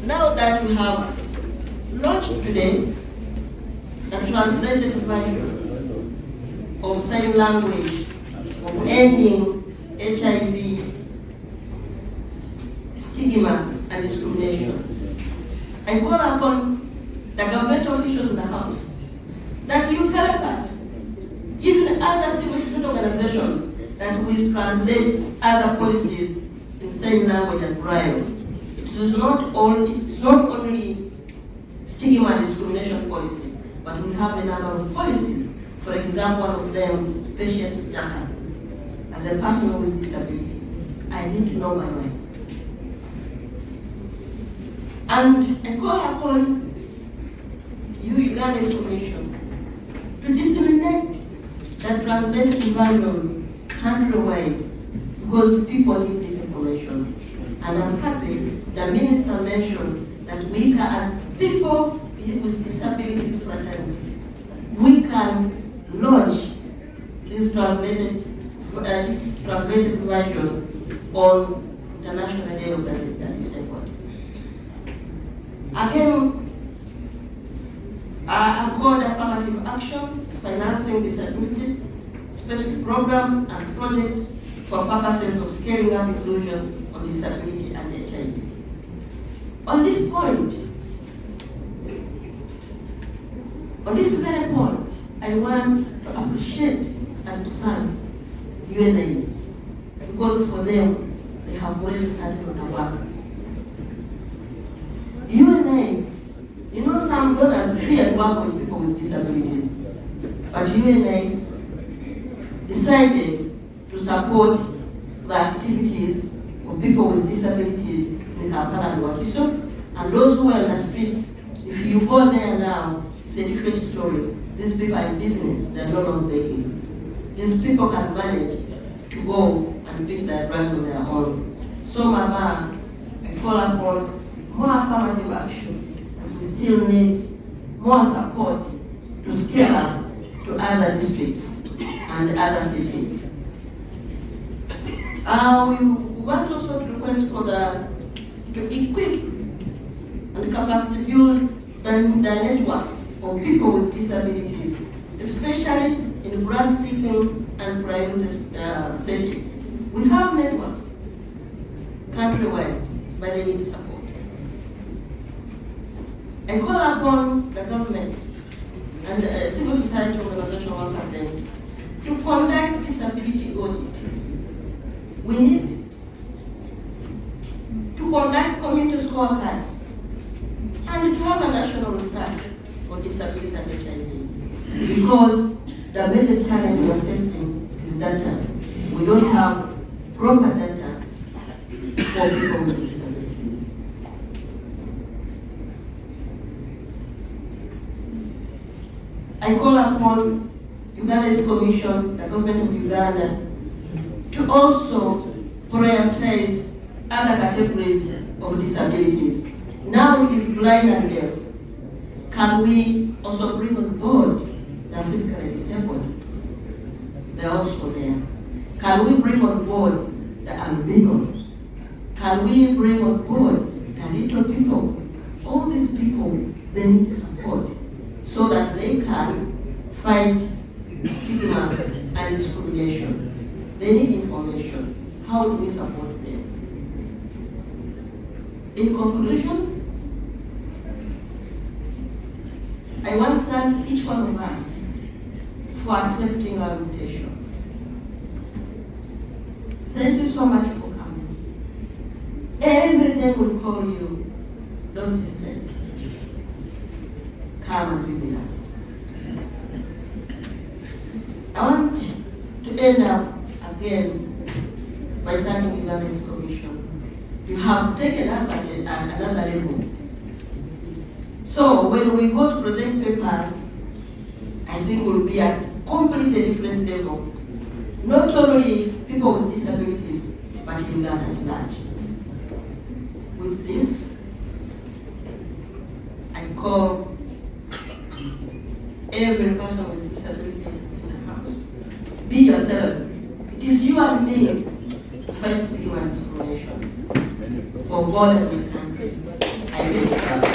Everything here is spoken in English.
Now that we have launched today a translated version of sign language of ending HIV stigma and discrimination, I call upon the government officials in the House that you help us, even other civil society organizations that will translate other policies in sign language and braille. It is not only stigma and discrimination policy, but we have a number of policies. For example, one of them is patient's charter. As a person with disability, I need to know my rights. And I call upon you, Uganda's Commission, to disseminate the translated versions countrywide because people need this information. And I'm happy the Minister mentioned that we can, as people with disabilities fraternity, we can launch this translated version on International Day of the Disabled. Again, I called affirmative action, financing disability, specific programs and projects for purposes of scaling up inclusion on disability and HIV. On this point, on this very point, I want to appreciate and thank UNAIDS because for them, they have already started on the work. UNAIDS, you know, some donors fear to work with people with disabilities, but UNAIDS decided to support the activities of people with disabilities in Kampala and Wakiso, and those who are in the streets. If you go there now, it's a different story. These people are in business, they're no longer begging. These people can manage to go and pick their drugs on their own. So, Mama, I call upon more affirmative action, and we still need more support to scale up to other districts and other cities. We want also to request for to equip and capacity build the networks of people with disabilities, especially in grant seeking and priority setting. We have networks countrywide, but they need support. I call upon the government and the civil society organization once again to conduct disability audit. We need to conduct community scorecards and to have a national research for disability and HIV. Because the major challenge we are facing is data. We don't have proper data for people with disabilities. I call upon Uganda's Commission, the Government of Uganda, to also prioritize other categories of disabilities. Now it is blind and deaf. Can we also bring on board the physically disabled? They're also there. Can we bring on board the albinos? Can we bring on board the little people? All these people, they need support so that they can fight stigma and discrimination. They need information. How do we support them? In conclusion, I want to thank each one of us for accepting our invitation. Thank you so much for coming. Every day we call you, don't hesitate. Come and be with us. I want to end up again by thanking the Uganda's Commission. You have taken us at another level. So when we go to present papers, I think we'll be at completely different level. Not only people with disabilities, but Uganda at large. With this, I call every person with disability in the house. Be yourself. It is you and me to fight stigma and discrimination for God and the country. I Thank you.